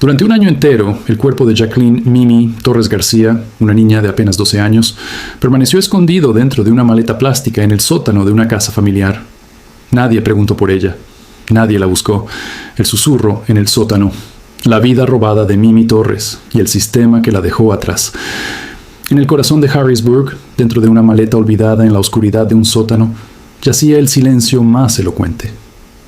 Durante un año entero, el cuerpo de Jacqueline Mimi Torres García, una niña de apenas 12 años, permaneció escondido dentro de una maleta plástica en el sótano de una casa familiar. Nadie preguntó por ella. Nadie la buscó. El susurro en el sótano. La vida robada de Mimi Torres y el sistema que la dejó atrás. En el corazón de Harrisburg, dentro de una maleta olvidada en la oscuridad de un sótano, yacía el silencio más elocuente.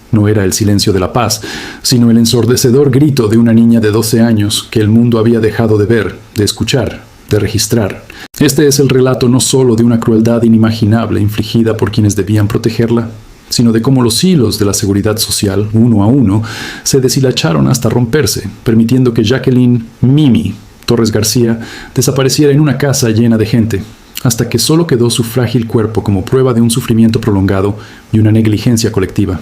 No era el silencio de la paz, sino el ensordecedor grito de una niña de 12 años que el mundo había dejado de ver, de escuchar, de registrar. Este es el relato no solo de una crueldad inimaginable infligida por quienes debían protegerla, sino de cómo los hilos de la seguridad social, uno a uno, se deshilacharon hasta romperse, permitiendo que Jacqueline Mimi Torres García desapareciera en una casa llena de gente, hasta que solo quedó su frágil cuerpo como prueba de un sufrimiento prolongado y una negligencia colectiva.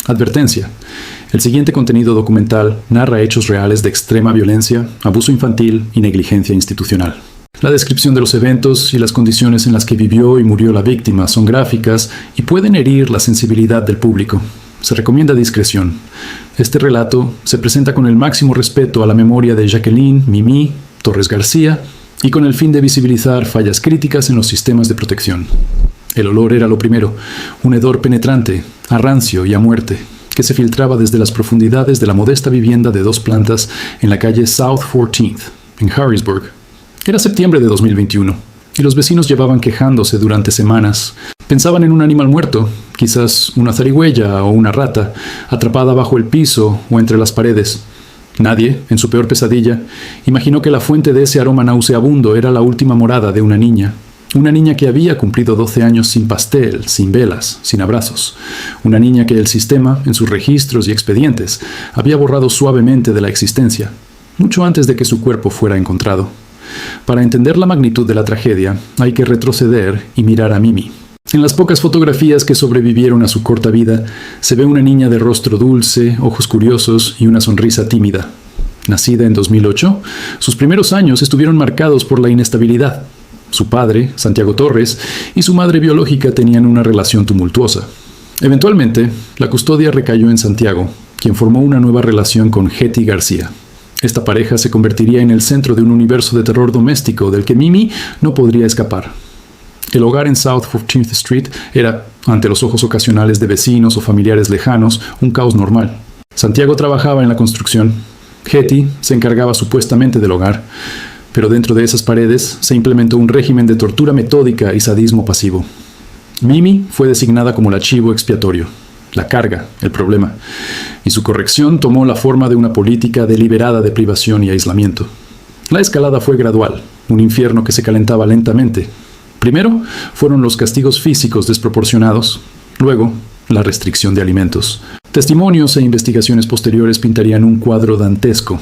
Advertencia. El siguiente contenido documental narra hechos reales de extrema violencia, abuso infantil y negligencia institucional. La descripción de los eventos y las condiciones en las que vivió y murió la víctima son gráficas y pueden herir la sensibilidad del público. Se recomienda discreción. Este relato se presenta con el máximo respeto a la memoria de Jacqueline Mimi Torres García y con el fin de visibilizar fallas críticas en los sistemas de protección. El olor era lo primero, un hedor penetrante, a rancio y a muerte, que se filtraba desde las profundidades de la modesta vivienda de 2 plantas en la calle South 14th, en Harrisburg. Era septiembre de 2021, y los vecinos llevaban quejándose durante semanas. Pensaban en un animal muerto, quizás una zarigüeya o una rata, atrapada bajo el piso o entre las paredes. Nadie, en su peor pesadilla, imaginó que la fuente de ese aroma nauseabundo era la última morada de una niña. Una niña que había cumplido 12 años sin pastel, sin velas, sin abrazos. Una niña que el sistema, en sus registros y expedientes, había borrado suavemente de la existencia, mucho antes de que su cuerpo fuera encontrado. Para entender la magnitud de la tragedia, hay que retroceder y mirar a Mimi. En las pocas fotografías que sobrevivieron a su corta vida, se ve una niña de rostro dulce, ojos curiosos y una sonrisa tímida. Nacida en 2008, sus primeros años estuvieron marcados por la inestabilidad. Su padre, Santiago Torres, y su madre biológica tenían una relación tumultuosa. Eventualmente, la custodia recayó en Santiago, quien formó una nueva relación con Hetty García. Esta pareja se convertiría en el centro de un universo de terror doméstico del que Mimi no podría escapar. El hogar en South 14th Street era, ante los ojos ocasionales de vecinos o familiares lejanos, un caos normal. Santiago trabajaba en la construcción. Hetty se encargaba supuestamente del hogar, pero dentro de esas paredes se implementó un régimen de tortura metódica y sadismo pasivo. Mimi fue designada como el archivo expiatorio, la carga, el problema, y su corrección tomó la forma de una política deliberada de privación y aislamiento. La escalada fue gradual, un infierno que se calentaba lentamente. Primero fueron los castigos físicos desproporcionados, luego la restricción de alimentos. Testimonios e investigaciones posteriores pintarían un cuadro dantesco.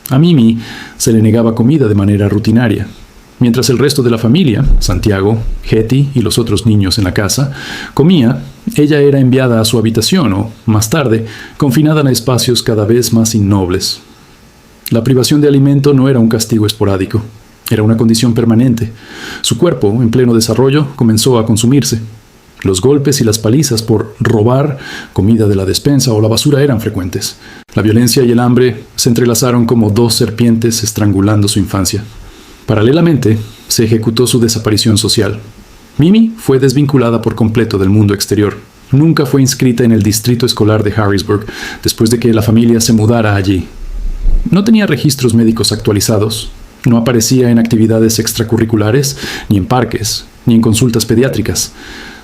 A Mimi se le negaba comida de manera rutinaria, mientras el resto de la familia, Santiago, Hetty y los otros niños en la casa, comía. Ella era enviada a su habitación o, más tarde, confinada en espacios cada vez más innobles. La privación de alimento no era un castigo esporádico, era una condición permanente. Su cuerpo, en pleno desarrollo, comenzó a consumirse. Los golpes y las palizas por robar comida de la despensa o la basura eran frecuentes. La violencia y el hambre se entrelazaron como 2 serpientes estrangulando su infancia. Paralelamente, se ejecutó su desaparición social. Mimi fue desvinculada por completo del mundo exterior. Nunca fue inscrita en el distrito escolar de Harrisburg después de que la familia se mudara allí. No tenía registros médicos actualizados. No aparecía en actividades extracurriculares, ni en parques, ni en consultas pediátricas.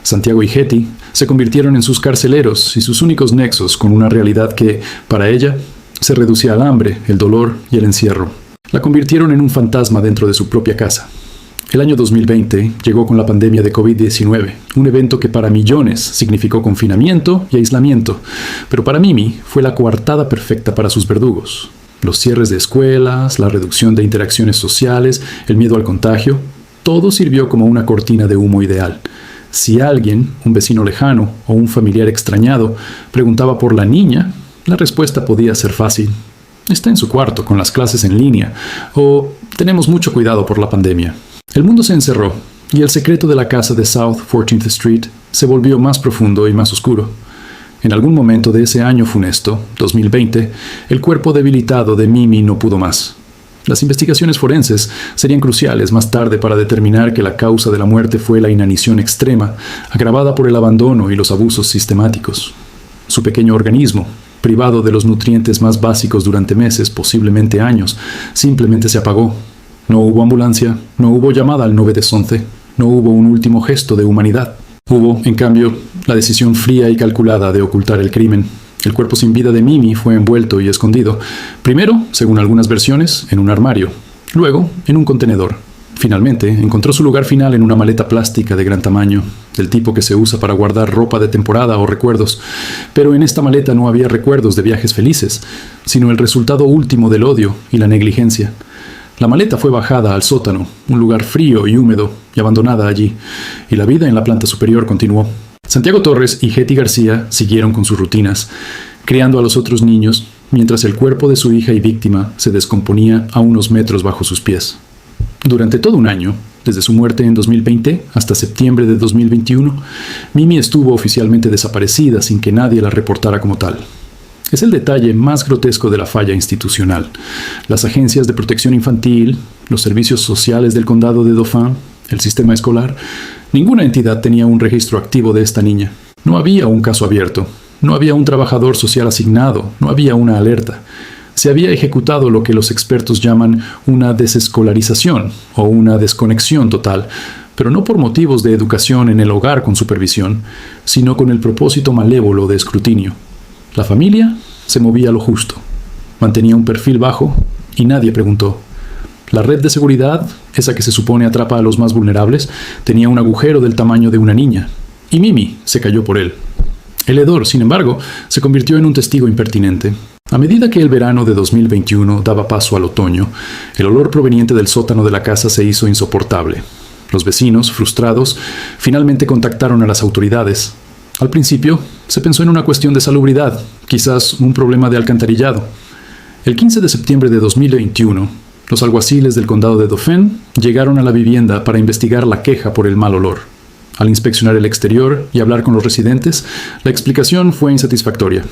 Santiago y Hetty se convirtieron en sus carceleros y sus únicos nexos con una realidad que, para ella, se reducía al hambre, el dolor y el encierro. La convirtieron en un fantasma dentro de su propia casa. El año 2020 llegó con la pandemia de COVID-19, un evento que para millones significó confinamiento y aislamiento, pero para Mimi fue la coartada perfecta para sus verdugos. Los cierres de escuelas, la reducción de interacciones sociales, el miedo al contagio, todo sirvió como una cortina de humo ideal. Si alguien, un vecino lejano o un familiar extrañado, preguntaba por la niña, la respuesta podía ser fácil. Está en su cuarto con las clases en línea, o tenemos mucho cuidado por la pandemia. El mundo se encerró, y el secreto de la casa de South 14th Street se volvió más profundo y más oscuro. En algún momento de ese año funesto, 2020, el cuerpo debilitado de Mimi no pudo más. Las investigaciones forenses serían cruciales más tarde para determinar que la causa de la muerte fue la inanición extrema, agravada por el abandono y los abusos sistemáticos. Su pequeño organismo, privado de los nutrientes más básicos durante meses, posiblemente años, simplemente se apagó. No hubo ambulancia, no hubo llamada al 911, no hubo un último gesto de humanidad. Hubo, en cambio, la decisión fría y calculada de ocultar el crimen. El cuerpo sin vida de Mimi fue envuelto y escondido. Primero, según algunas versiones, en un armario. Luego, en un contenedor. Finalmente, encontró su lugar final en una maleta plástica de gran tamaño, del tipo que se usa para guardar ropa de temporada o recuerdos. Pero en esta maleta no había recuerdos de viajes felices, sino el resultado último del odio y la negligencia. La maleta fue bajada al sótano, un lugar frío y húmedo, y abandonada allí, y la vida en la planta superior continuó. Santiago Torres y Hetty García siguieron con sus rutinas, criando a los otros niños, mientras el cuerpo de su hija y víctima se descomponía a unos metros bajo sus pies. Durante todo un año, desde su muerte en 2020 hasta septiembre de 2021, Mimi estuvo oficialmente desaparecida sin que nadie la reportara como tal. Es el detalle más grotesco de la falla institucional. Las agencias de protección infantil, los servicios sociales del condado de Dauphin, el sistema escolar, ninguna entidad tenía un registro activo de esta niña. No había un caso abierto, no había un trabajador social asignado, no había una alerta. Se había ejecutado lo que los expertos llaman una desescolarización o una desconexión total, pero no por motivos de educación en el hogar con supervisión, sino con el propósito malévolo de escrutinio. La familia se movía lo justo, mantenía un perfil bajo y nadie preguntó. La red de seguridad, esa que se supone atrapa a los más vulnerables, tenía un agujero del tamaño de una niña, y Mimi se cayó por él. El hedor, sin embargo, se convirtió en un testigo impertinente. A medida que el verano de 2021 daba paso al otoño, el olor proveniente del sótano de la casa se hizo insoportable. Los vecinos, frustrados, finalmente contactaron a las autoridades. Al principio, se pensó en una cuestión de salubridad, quizás un problema de alcantarillado. El 15 de septiembre de 2021, los alguaciles del condado de Dauphin llegaron a la vivienda para investigar la queja por el mal olor. Al inspeccionar el exterior y hablar con los residentes, la explicación fue insatisfactoria.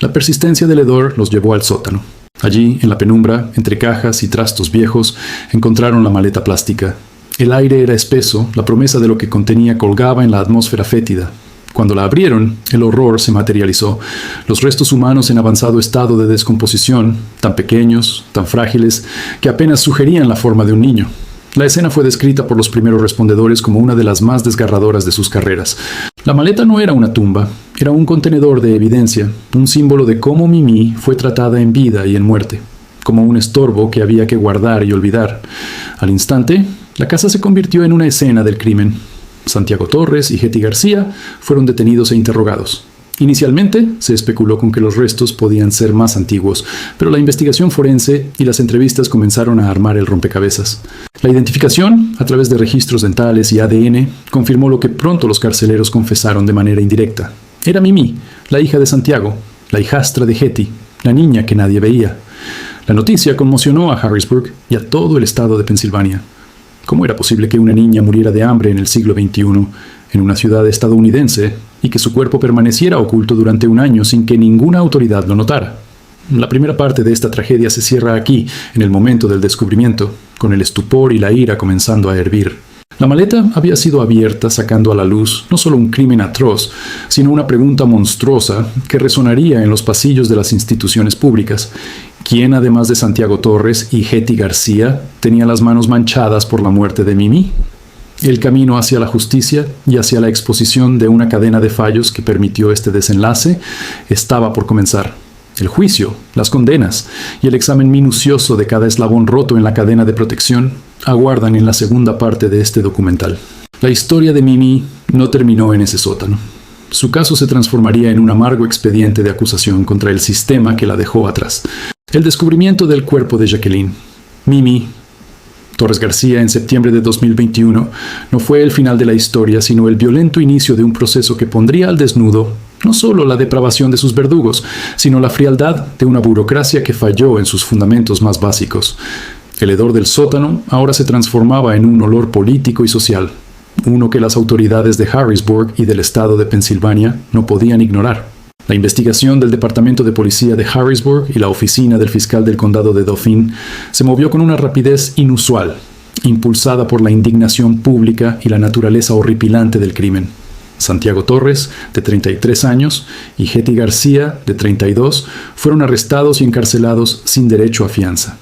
La persistencia del hedor los llevó al sótano. Allí, en la penumbra, entre cajas y trastos viejos, encontraron la maleta plástica. El aire era espeso, la promesa de lo que contenía colgaba en la atmósfera fétida. Cuando la abrieron, el horror se materializó. Los restos humanos en avanzado estado de descomposición, tan pequeños, tan frágiles, que apenas sugerían la forma de un niño. La escena fue descrita por los primeros respondedores como una de las más desgarradoras de sus carreras. La maleta no era una tumba, era un contenedor de evidencia, un símbolo de cómo Mimi fue tratada en vida y en muerte, como un estorbo que había que guardar y olvidar. Al instante, la casa se convirtió en una escena del crimen. Santiago Torres y Hetty García fueron detenidos e interrogados. Inicialmente, se especuló con que los restos podían ser más antiguos, pero la investigación forense y las entrevistas comenzaron a armar el rompecabezas. La identificación, a través de registros dentales y ADN, confirmó lo que pronto los carceleros confesaron de manera indirecta. Era Mimi, la hija de Santiago, la hijastra de Hetty, la niña que nadie veía. La noticia conmocionó a Harrisburg y a todo el estado de Pensilvania. ¿Cómo era posible que una niña muriera de hambre en el siglo XXI, en una ciudad estadounidense, y que su cuerpo permaneciera oculto durante un año sin que ninguna autoridad lo notara? La primera parte de esta tragedia se cierra aquí, en el momento del descubrimiento, con el estupor y la ira comenzando a hervir. La maleta había sido abierta, sacando a la luz no solo un crimen atroz, sino una pregunta monstruosa que resonaría en los pasillos de las instituciones públicas. ¿Quién, además de Santiago Torres y Hetty García, tenía las manos manchadas por la muerte de Mimi? El camino hacia la justicia y hacia la exposición de una cadena de fallos que permitió este desenlace estaba por comenzar. El juicio, las condenas y el examen minucioso de cada eslabón roto en la cadena de protección aguardan en la segunda parte de este documental. La historia de Mimi no terminó en ese sótano. Su caso se transformaría en un amargo expediente de acusación contra el sistema que la dejó atrás. El descubrimiento del cuerpo de Jacqueline, Mimi Torres García en septiembre de 2021 no fue el final de la historia, sino el violento inicio de un proceso que pondría al desnudo no solo la depravación de sus verdugos, sino la frialdad de una burocracia que falló en sus fundamentos más básicos. El hedor del sótano ahora se transformaba en un olor político y social, uno que las autoridades de Harrisburg y del estado de Pensilvania no podían ignorar. La investigación del Departamento de Policía de Harrisburg y la oficina del fiscal del condado de Dauphin se movió con una rapidez inusual, impulsada por la indignación pública y la naturaleza horripilante del crimen. Santiago Torres, de 33 años, y Hetty García, de 32, fueron arrestados y encarcelados sin derecho a fianza.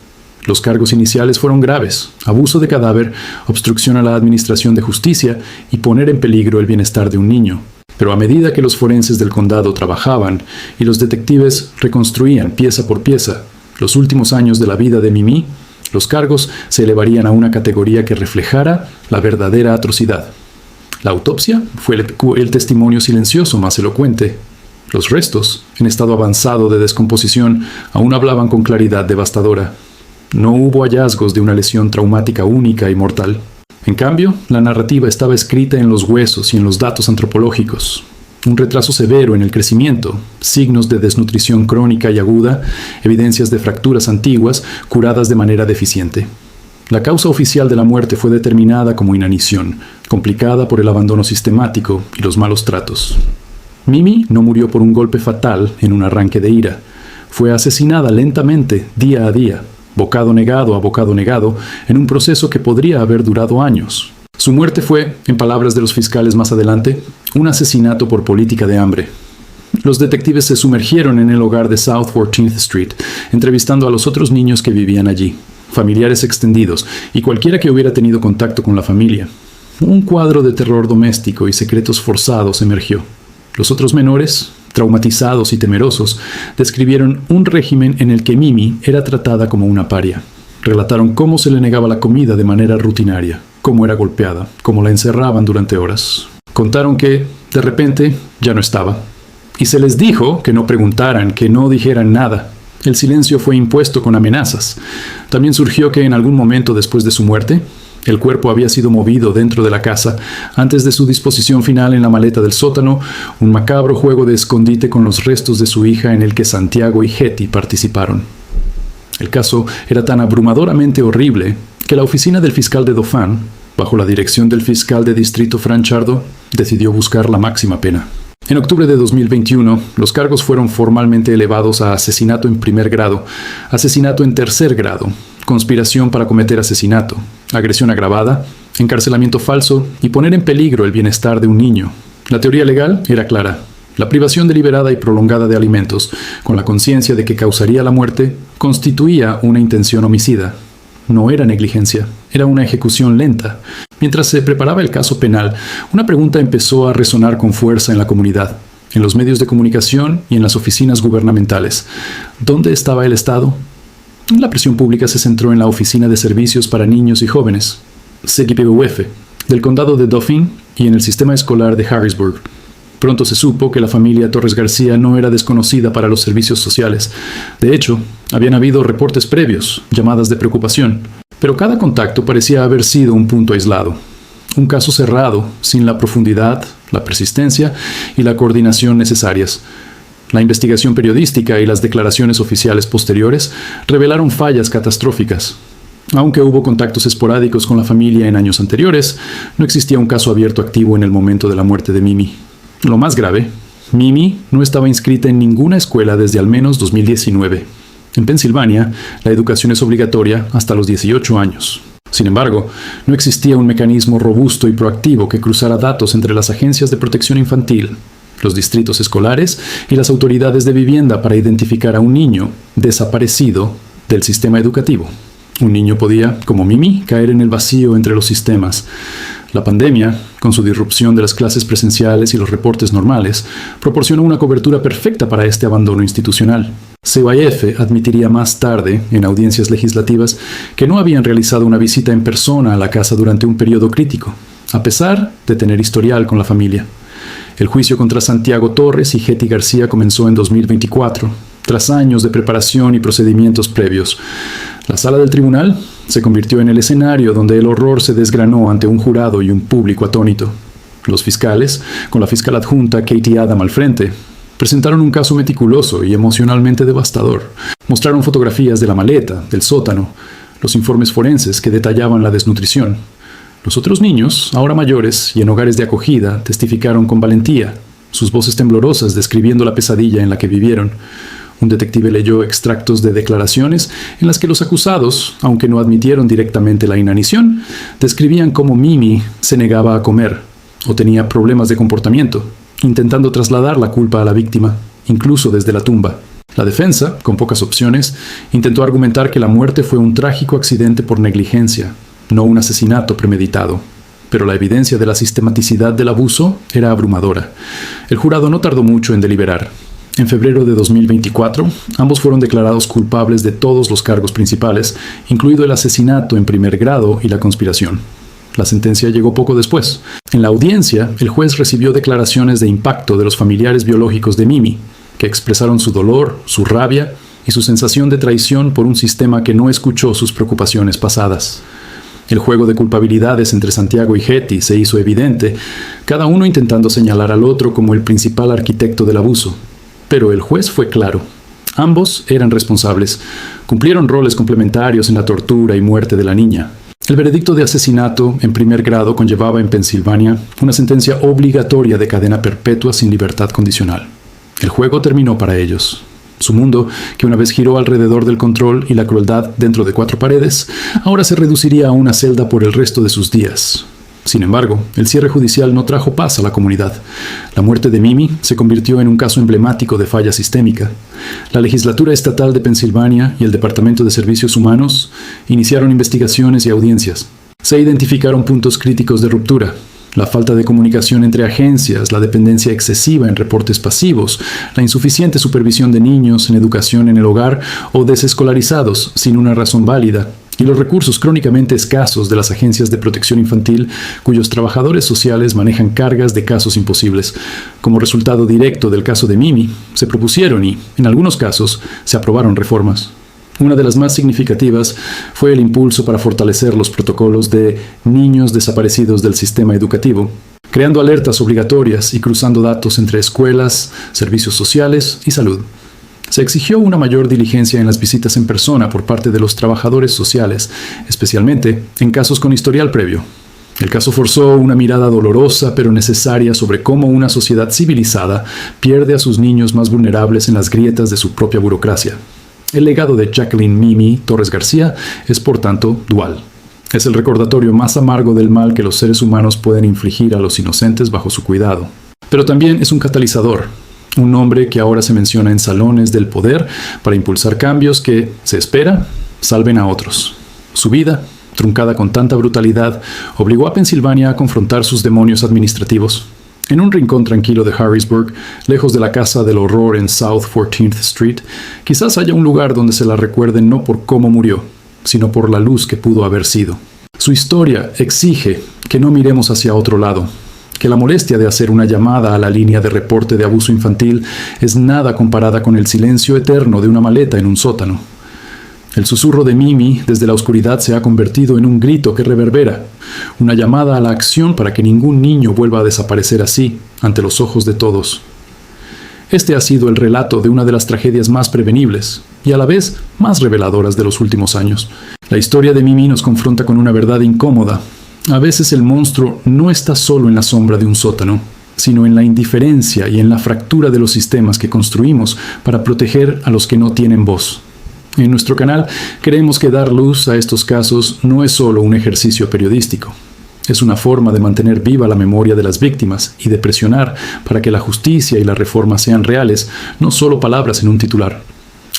Los cargos iniciales fueron graves: abuso de cadáver, obstrucción a la administración de justicia y poner en peligro el bienestar de un niño. Pero a medida que los forenses del condado trabajaban y los detectives reconstruían pieza por pieza los últimos años de la vida de Mimi, los cargos se elevarían a una categoría que reflejara la verdadera atrocidad. La autopsia fue el testimonio silencioso más elocuente. Los restos, en estado avanzado de descomposición, aún hablaban con claridad devastadora. No hubo hallazgos de una lesión traumática única y mortal. En cambio, la narrativa estaba escrita en los huesos y en los datos antropológicos. Un retraso severo en el crecimiento, signos de desnutrición crónica y aguda, evidencias de fracturas antiguas curadas de manera deficiente. La causa oficial de la muerte fue determinada como inanición, complicada por el abandono sistemático y los malos tratos. Mimi no murió por un golpe fatal en un arranque de ira. Fue asesinada lentamente, día a día, bocado negado a bocado negado, en un proceso que podría haber durado años. Su muerte fue, en palabras de los fiscales más adelante, un asesinato por política de hambre. Los detectives se sumergieron en el hogar de South 14th Street, entrevistando a los otros niños que vivían allí, familiares extendidos y cualquiera que hubiera tenido contacto con la familia. Un cuadro de terror doméstico y secretos forzados emergió. Los otros menores, traumatizados y temerosos, describieron un régimen en el que Mimi era tratada como una paria. Relataron cómo se le negaba la comida de manera rutinaria, cómo era golpeada, cómo la encerraban durante horas. Contaron que, de repente, ya no estaba. Y se les dijo que no preguntaran, que no dijeran nada. El silencio fue impuesto con amenazas. También surgió que en algún momento después de su muerte, el cuerpo había sido movido dentro de la casa antes de su disposición final en la maleta del sótano, un macabro juego de escondite con los restos de su hija en el que Santiago y Hetty participaron. El caso era tan abrumadoramente horrible que la oficina del fiscal de Dauphin, bajo la dirección del fiscal de distrito Fran Chardo, decidió buscar la máxima pena. En octubre de 2021, los cargos fueron formalmente elevados a asesinato en primer grado, asesinato en tercer grado, conspiración para cometer asesinato, agresión agravada, encarcelamiento falso y poner en peligro el bienestar de un niño. La teoría legal era clara. La privación deliberada y prolongada de alimentos, con la conciencia de que causaría la muerte, constituía una intención homicida. No era negligencia, era una ejecución lenta. Mientras se preparaba el caso penal, una pregunta empezó a resonar con fuerza en la comunidad, en los medios de comunicación y en las oficinas gubernamentales. ¿Dónde estaba el Estado? La presión pública se centró en la Oficina de Servicios para Niños y Jóvenes, CGPUF, del condado de Dauphin y en el sistema escolar de Harrisburg. Pronto se supo que la familia Torres García no era desconocida para los servicios sociales. De hecho, habían habido reportes previos, llamadas de preocupación, pero cada contacto parecía haber sido un punto aislado. Un caso cerrado, sin la profundidad, la persistencia y la coordinación necesarias. La investigación periodística y las declaraciones oficiales posteriores revelaron fallas catastróficas. Aunque hubo contactos esporádicos con la familia en años anteriores, no existía un caso abierto activo en el momento de la muerte de Mimi. Lo más grave, Mimi no estaba inscrita en ninguna escuela desde al menos 2019. En Pensilvania, la educación es obligatoria hasta los 18 años. Sin embargo, no existía un mecanismo robusto y proactivo que cruzara datos entre las agencias de protección infantil, los distritos escolares y las autoridades de vivienda para identificar a un niño desaparecido del sistema educativo. Un niño podía, como Mimi, caer en el vacío entre los sistemas. La pandemia, con su disrupción de las clases presenciales y los reportes normales, proporcionó una cobertura perfecta para este abandono institucional. CYF admitiría más tarde, en audiencias legislativas, que no habían realizado una visita en persona a la casa durante un periodo crítico, a pesar de tener historial con la familia. El juicio contra Santiago Torres y Hetty García comenzó en 2024, tras años de preparación y procedimientos previos. La sala del tribunal se convirtió en el escenario donde el horror se desgranó ante un jurado y un público atónito. Los fiscales, con la fiscal adjunta Katie Adam al frente, presentaron un caso meticuloso y emocionalmente devastador. Mostraron fotografías de la maleta, del sótano, los informes forenses que detallaban la desnutrición. Los otros niños, ahora mayores y en hogares de acogida, testificaron con valentía. sus voces temblorosas describiendo la pesadilla en la que vivieron. Un detective leyó extractos de declaraciones en las que los acusados, aunque no admitieron directamente la inanición, describían cómo Mimi se negaba a comer o tenía problemas de comportamiento, intentando trasladar la culpa a la víctima, incluso desde la tumba. La defensa, con pocas opciones, intentó argumentar que la muerte fue un trágico accidente por negligencia, no un asesinato premeditado. Pero la evidencia de la sistematicidad del abuso era abrumadora. El jurado no tardó mucho en deliberar. En febrero de 2024, ambos fueron declarados culpables de todos los cargos principales, incluido el asesinato en primer grado y la conspiración. La sentencia llegó poco después. En la audiencia, el juez recibió declaraciones de impacto de los familiares biológicos de Mimi, que expresaron su dolor, su rabia y su sensación de traición por un sistema que no escuchó sus preocupaciones pasadas. El juego de culpabilidades entre Santiago y Hetty se hizo evidente, cada uno intentando señalar al otro como el principal arquitecto del abuso. Pero el juez fue claro. Ambos eran responsables. Cumplieron roles complementarios en la tortura y muerte de la niña. El veredicto de asesinato en primer grado conllevaba en Pensilvania una sentencia obligatoria de cadena perpetua sin libertad condicional. El juego terminó para ellos. Su mundo, que una vez giró alrededor del control y la crueldad dentro de 4 paredes, ahora se reduciría a una celda por el resto de sus días. Sin embargo, el cierre judicial no trajo paz a la comunidad. La muerte de Mimi se convirtió en un caso emblemático de falla sistémica. La legislatura estatal de Pensilvania y el Departamento de Servicios Humanos iniciaron investigaciones y audiencias. Se identificaron puntos críticos de ruptura: la falta de comunicación entre agencias, la dependencia excesiva en reportes pasivos, la insuficiente supervisión de niños en educación en el hogar o desescolarizados sin una razón válida, y los recursos crónicamente escasos de las agencias de protección infantil, cuyos trabajadores sociales manejan cargas de casos imposibles. Como resultado directo del caso de Mimi, se propusieron y, en algunos casos, se aprobaron reformas. Una de las más significativas fue el impulso para fortalecer los protocolos de niños desaparecidos del sistema educativo, creando alertas obligatorias y cruzando datos entre escuelas, servicios sociales y salud. Se exigió una mayor diligencia en las visitas en persona por parte de los trabajadores sociales, especialmente en casos con historial previo. El caso forzó una mirada dolorosa pero necesaria sobre cómo una sociedad civilizada pierde a sus niños más vulnerables en las grietas de su propia burocracia. El legado de Jacqueline Mimi Torres García es, por tanto, dual. Es el recordatorio más amargo del mal que los seres humanos pueden infligir a los inocentes bajo su cuidado. Pero también es un catalizador. Un nombre que ahora se menciona en salones del poder para impulsar cambios que, se espera, salven a otros. Su vida, truncada con tanta brutalidad, obligó a Pensilvania a confrontar sus demonios administrativos. En un rincón tranquilo de Harrisburg, lejos de la casa del horror en South 14th Street, quizás haya un lugar donde se la recuerde no por cómo murió, sino por la luz que pudo haber sido. Su historia exige que no miremos hacia otro lado, que la molestia de hacer una llamada a la línea de reporte de abuso infantil es nada comparada con el silencio eterno de una maleta en un sótano. El susurro de Mimi desde la oscuridad se ha convertido en un grito que reverbera, una llamada a la acción para que ningún niño vuelva a desaparecer así, ante los ojos de todos. Este ha sido el relato de una de las tragedias más prevenibles y a la vez más reveladoras de los últimos años. La historia de Mimi nos confronta con una verdad incómoda. A veces el monstruo no está solo en la sombra de un sótano, sino en la indiferencia y en la fractura de los sistemas que construimos para proteger a los que no tienen voz. En nuestro canal creemos que dar luz a estos casos no es solo un ejercicio periodístico. Es una forma de mantener viva la memoria de las víctimas y de presionar para que la justicia y la reforma sean reales, no solo palabras en un titular.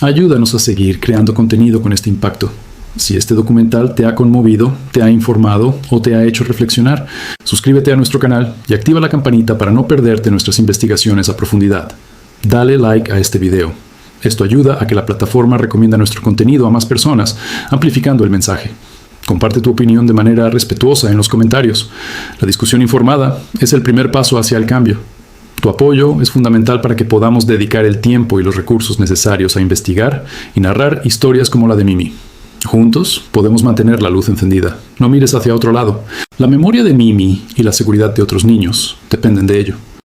Ayúdanos a seguir creando contenido con este impacto. Si este documental te ha conmovido, te ha informado o te ha hecho reflexionar, suscríbete a nuestro canal y activa la campanita para no perderte nuestras investigaciones a profundidad. Dale like a este video. Esto ayuda a que la plataforma recomienda nuestro contenido a más personas, amplificando el mensaje. Comparte tu opinión de manera respetuosa en los comentarios. La discusión informada es el primer paso hacia el cambio. Tu apoyo es fundamental para que podamos dedicar el tiempo y los recursos necesarios a investigar y narrar historias como la de Mimi. Juntos podemos mantener la luz encendida. No mires hacia otro lado. La memoria de Mimi y la seguridad de otros niños dependen de ello.